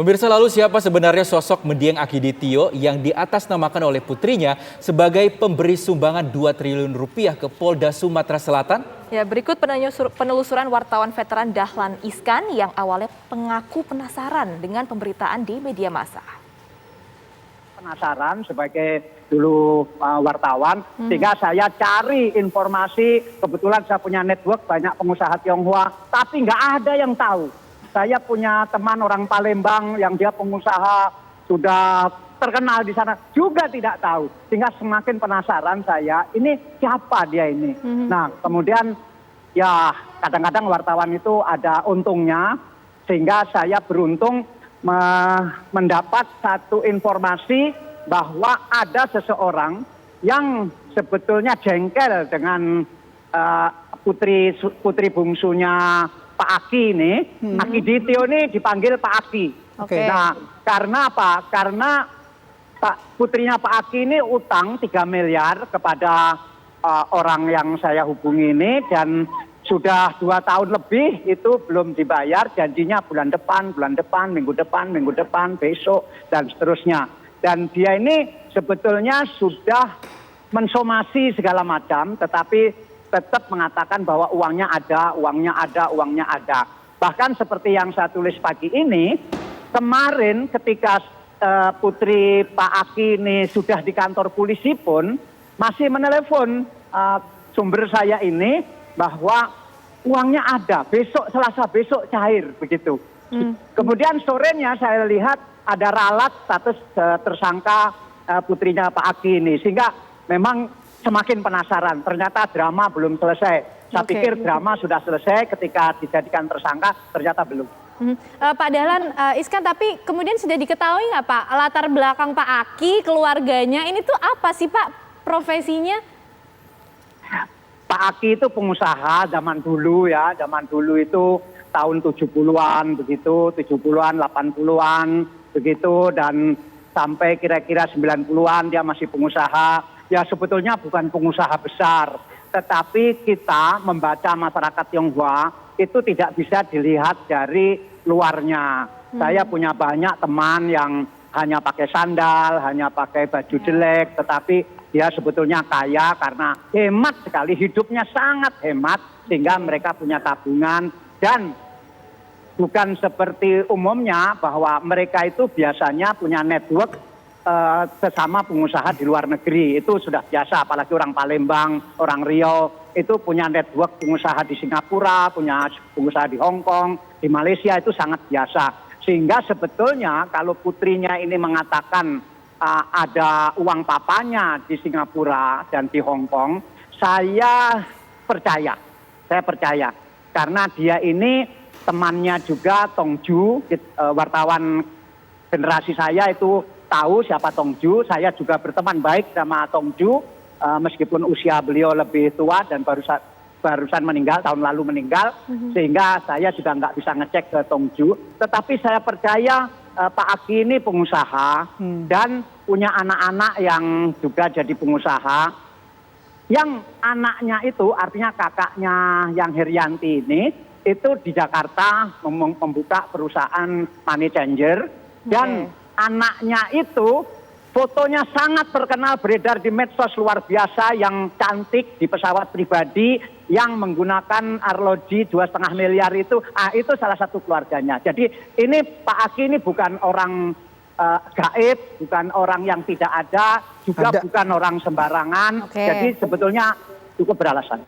Pemirsa, lalu siapa sebenarnya sosok Mendiang Akiditio yang diatasnamakan oleh putrinya sebagai pemberi sumbangan 2 triliun rupiah ke Polda Sumatera Selatan? Ya, berikut penelusuran wartawan veteran Dahlan Iskan yang awalnya mengaku penasaran dengan pemberitaan di media massa. Penasaran sebagai dulu wartawan, sehingga saya cari informasi. Kebetulan saya punya network banyak pengusaha Tionghoa, tapi nggak ada yang tahu. Saya punya teman orang Palembang yang dia pengusaha sudah terkenal di sana, juga tidak tahu. Sehingga semakin penasaran saya, ini siapa dia ini. Nah, kemudian ya kadang-kadang wartawan itu ada untungnya, sehingga saya beruntung mendapat satu informasi bahwa ada seseorang yang sebetulnya jengkel dengan putri bungsunya Pak Aki ini. Akiditio ini dipanggil Pak Aki. Nah, karena apa? Karena putrinya Pak Aki ini utang 3 miliar kepada orang yang saya hubungi ini, dan sudah 2 tahun lebih itu belum dibayar. Janjinya bulan depan, minggu depan, besok, dan seterusnya. Dan dia ini sebetulnya sudah mensomasi segala macam, tetapi tetap mengatakan bahwa uangnya ada. Bahkan seperti yang saya tulis pagi ini, kemarin ketika putri Pak Aki ini sudah di kantor polisi pun masih menelepon sumber saya ini bahwa uangnya ada, Selasa besok cair begitu. Kemudian sorenya saya lihat ada ralat status tersangka putrinya Pak Aki ini, sehingga memang semakin penasaran. Ternyata drama belum selesai. Saya pikir drama sudah selesai ketika dijadikan tersangka, ternyata belum. Pak Dahlan Iskan, tapi kemudian sudah diketahui nggak Pak latar belakang Pak Aki, keluarganya ini tuh apa sih Pak profesinya? Pak Aki itu pengusaha zaman dulu ya, zaman dulu itu tahun 70-an begitu, 70-an, 80-an begitu, dan sampai kira-kira 90-an dia masih pengusaha. Ya sebetulnya bukan pengusaha besar, tetapi kita membaca masyarakat Tionghoa itu tidak bisa dilihat dari luarnya. Saya punya banyak teman yang hanya pakai sandal, hanya pakai baju jelek, tetapi dia sebetulnya kaya karena hemat sekali, hidupnya sangat hemat, sehingga mereka punya tabungan. Dan bukan seperti umumnya bahwa mereka itu biasanya punya network sesama pengusaha di luar negeri. Itu sudah biasa, apalagi orang Palembang, orang Riau itu punya network pengusaha di Singapura, punya pengusaha di Hong Kong, di Malaysia, itu sangat biasa. Sehingga sebetulnya kalau putrinya ini mengatakan ada uang papanya di Singapura dan di Hong Kong, saya percaya. Karena dia ini temannya juga Tongju, wartawan generasi saya itu tahu siapa Tongju. Saya juga berteman baik sama Tongju, meskipun usia beliau lebih tua dan barusan meninggal, tahun lalu meninggal, sehingga saya juga nggak bisa ngecek ke Tongju. Tetapi saya percaya Pak Aki ini pengusaha dan punya anak-anak yang juga jadi pengusaha. Yang anaknya itu, artinya kakaknya yang Herianti ini, itu di Jakarta membuka perusahaan money changer, dan anaknya itu fotonya sangat terkenal beredar di medsos luar biasa, yang cantik di pesawat pribadi yang menggunakan arloji 2,5 miliar itu salah satu keluarganya. Jadi ini Pak Aki ini bukan orang gaib, bukan orang yang tidak ada, juga bukan orang sembarangan. Jadi sebetulnya cukup beralasan.